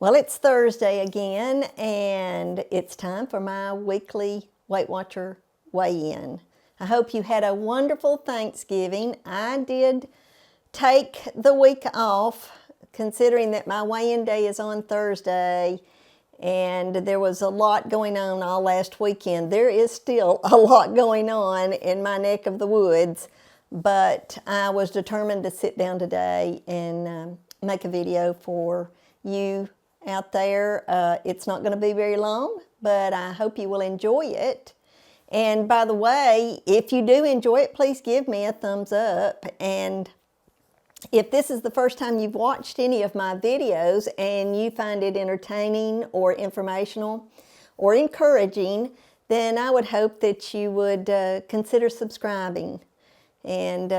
Well, it's Thursday again, and it's time for my weekly Weight Watcher weigh-in. I hope you had a wonderful Thanksgiving. I did take the week off, considering that my weigh-in day is on Thursday, and there was a lot going on all last weekend. There is still a lot going on in my neck of the woods, but I was determined to sit down today and make a video for you out there. It's not going to be very long, but I hope you will enjoy it. And by the way, if you do enjoy it, please give me a thumbs up. And if this is the first time you've watched any of my videos and you find it entertaining or informational or encouraging, then I would hope that you would consider subscribing. And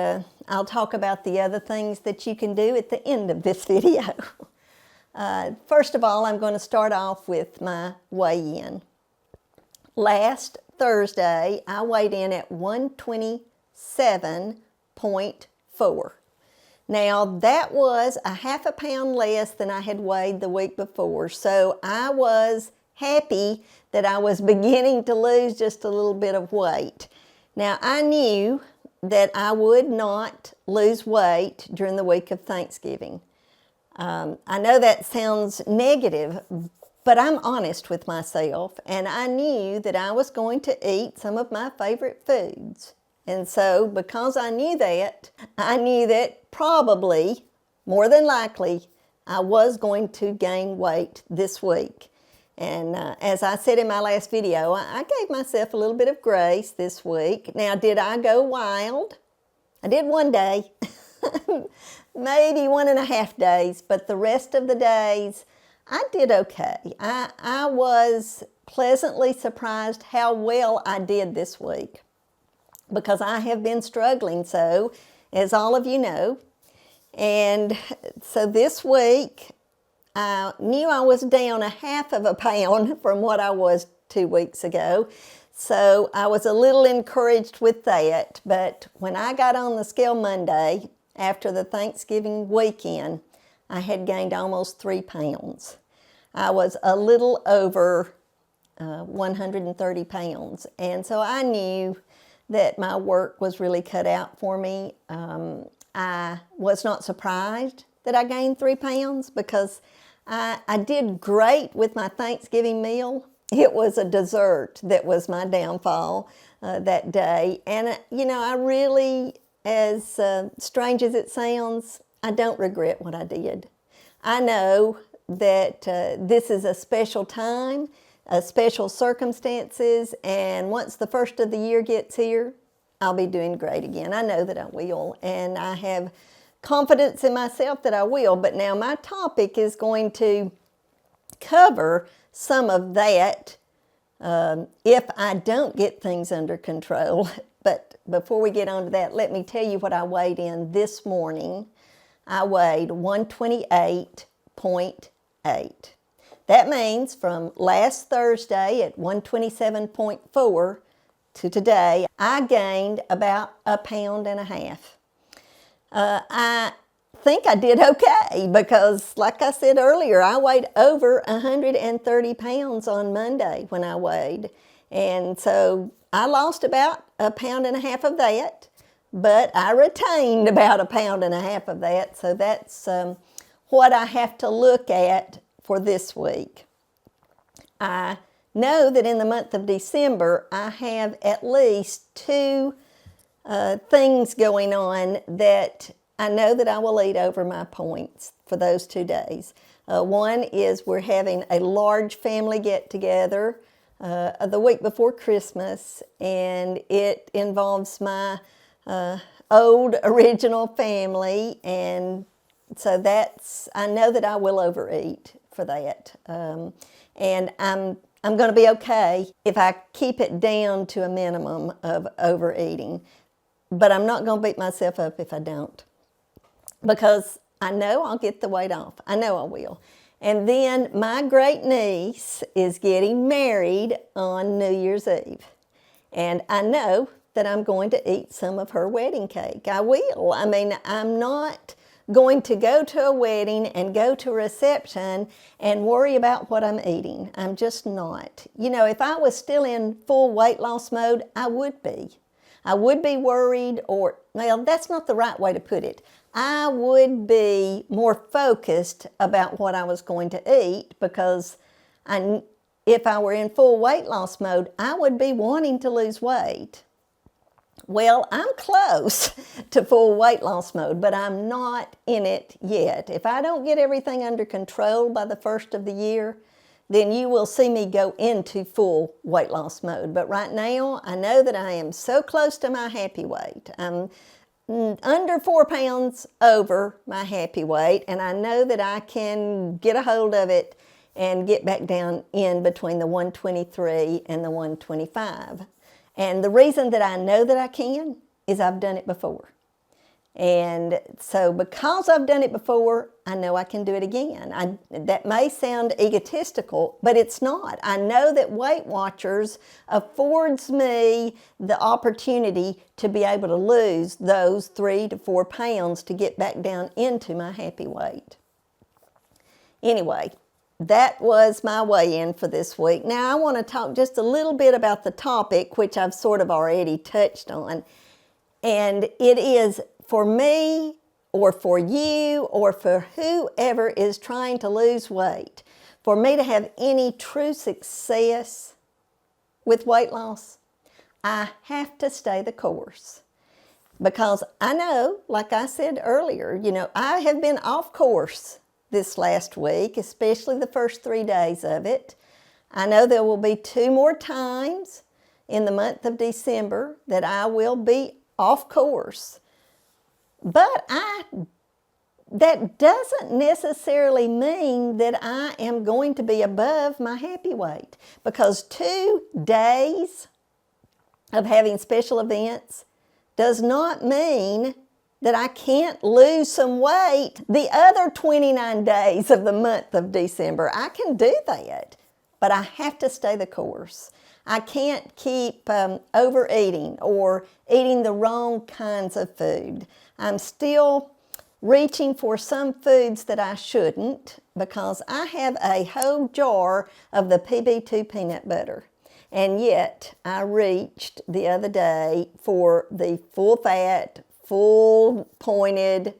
I'll talk about the other things that you can do at the end of this video. First of all, I'm going to start off with my weigh-in. Last Thursday, I weighed in at 127.4. Now, that was a half a pound less than I had weighed the week before, so I was happy that I was beginning to lose just a little bit of weight. Now, I knew that I would not lose weight during the week of Thanksgiving. I know that sounds negative, but I'm honest with myself, and I knew that I was going to eat some of my favorite foods. And so, because I knew that probably, more than likely, I was going to gain weight this week. And as I said in my last video, I gave myself a little bit of grace this week. Now, did I go wild? I did one day. Maybe 1.5 days, but the rest of the days, I did okay. I was pleasantly surprised how well I did this week, because I have been struggling so, as all of you know. And so this week, I knew I was down 1/2 pound from what I was 2 weeks ago. So I was a little encouraged with that. But when I got on the scale Monday, after the Thanksgiving weekend, I had gained almost 3 pounds. I was a little over 130 pounds. And so I knew that my work was really cut out for me. I was not surprised that I gained 3 pounds, because I did great with my Thanksgiving meal. It was a dessert that was my downfall that day. And, you know, I really, as strange as it sounds, I don't regret what I did. I know that this is a special time, special circumstances, and once the first of the year gets here, I'll be doing great again. I know that I will, and I have confidence in myself that I will. But now my topic is going to cover some of that if I don't get things under control. But before we get on to that, let me tell you what I weighed in this morning. I weighed 128.8. That means from last Thursday at 127.4 to today, I gained about 1.5 pounds. I think I did okay, because like I said earlier, I weighed over 130 pounds on Monday when I weighed. And so I lost about 1.5 pounds of that, but I retained about 1.5 pounds of that. So that's what I have to look at for this week. I know that in the month of December, I have at least 2 things going on that I know that I will eat over my points for those 2 days. One is we're having a large family get-together the week before Christmas, and it involves my old original family, and so I know that I will overeat for that. And I'm going to be okay if I keep it down to a minimum of overeating. But I'm not going to beat myself up if I don't, because I know I'll get the weight off. I know I will. And then my great niece is getting married on New Year's Eve. And I know that I'm going to eat some of her wedding cake. I will. I mean, I'm not going to go to a wedding and go to a reception and worry about what I'm eating. I'm just not. You know, if I was still in full weight loss mode, I would be. I would be worried, or, well, that's not the right way to put it. I would be more focused about what I was going to eat, because if I were in full weight loss mode, I would be wanting to lose weight. Well, I'm close to full weight loss mode, but I'm not in it yet. If I don't get everything under control by the first of the year, then you will see me go into full weight loss mode. But right now, I know that I am so close to my happy weight. I'm under 4 pounds over my happy weight, and I know that I can get a hold of it and get back down in between the 123 and the 125. And the reason that I know that I can is I've done it before. And so because I've done it before, I know I can do it again. That may sound egotistical, but it's not. I know that Weight Watchers affords me the opportunity to be able to lose those 3 to 4 pounds to get back down into my happy weight. Anyway, that was my weigh-in for this week. Now I want to talk just a little bit about the topic, which I've sort of already touched on. And it is, for me, or for you, or for whoever is trying to lose weight, for me to have any true success with weight loss, I have to stay the course. Because I know, like I said earlier, you know, I have been off course this last week, especially the first 3 days of it. I know there will be 2 more times in the month of December that I will be off course. But that doesn't necessarily mean that I am going to be above my happy weight, because 2 days of having special events does not mean that I can't lose some weight the other 29 days of the month of December. I can do that, but I have to stay the course. I can't keep overeating or eating the wrong kinds of food. I'm still reaching for some foods that I shouldn't, because I have a whole jar of the PB2 peanut butter. And yet I reached the other day for the full fat, full pointed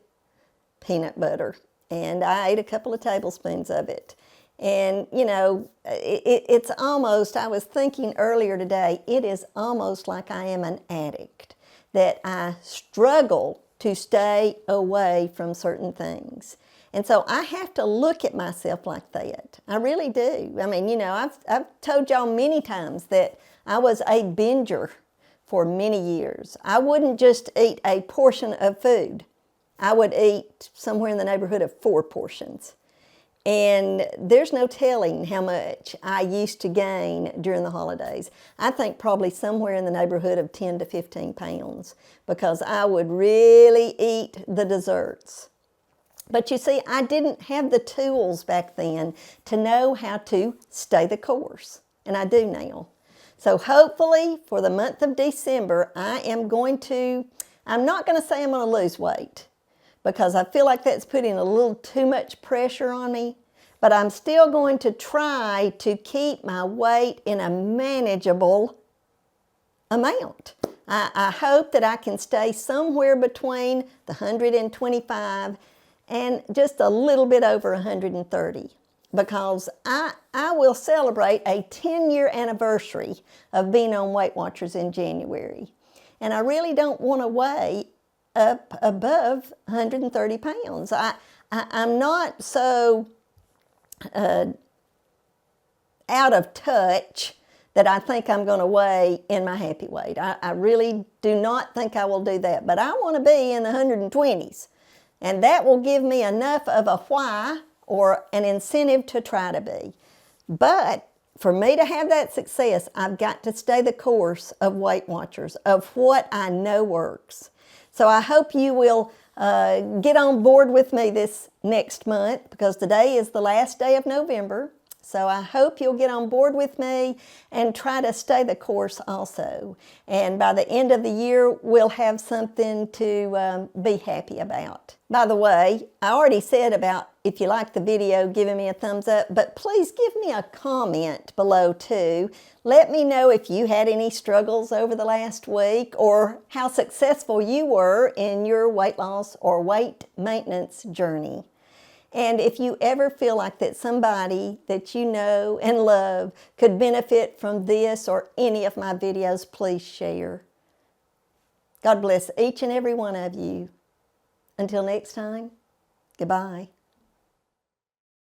peanut butter, and I ate a couple of tablespoons of it. And you know, it's almost, I was thinking earlier today, it is almost like I am an addict, that I struggle to stay away from certain things. And so I have to look at myself like that. I really do. I mean, you know, I've told y'all many times that I was a binger for many years. I wouldn't just eat a portion of food. I would eat somewhere in the neighborhood of 4 portions. And there's no telling how much I used to gain during the holidays. I think probably somewhere in the neighborhood of 10 to 15 pounds, because I would really eat the desserts. But you see, I didn't have the tools back then to know how to stay the course, and I do now. So hopefully for the month of December, I'm not going to say I'm going to lose weight, because I feel like that's putting a little too much pressure on me, but I'm still going to try to keep my weight in a manageable amount. I hope that I can stay somewhere between the 125 and just a little bit over 130, because I will celebrate a 10-year anniversary of being on Weight Watchers in January. And I really don't want to weigh up above 130 pounds. I'm not so out of touch that I think I'm going to weigh in my happy weight. I really do not think I will do that. But I want to be in the 120s. And that will give me enough of a why or an incentive to try to be. But for me to have that success, I've got to stay the course of Weight Watchers, of what I know works. So I hope you will get on board with me this next month, because today is the last day of November. So I hope you'll get on board with me and try to stay the course also. And by the end of the year, we'll have something to be happy about. By the way, I already said about if you like the video, giving me a thumbs up, but please give me a comment below too. Let me know if you had any struggles over the last week or how successful you were in your weight loss or weight maintenance journey. And if you ever feel like that somebody that you know and love could benefit from this or any of my videos, please share. God bless each and every one of you. Until next time, goodbye.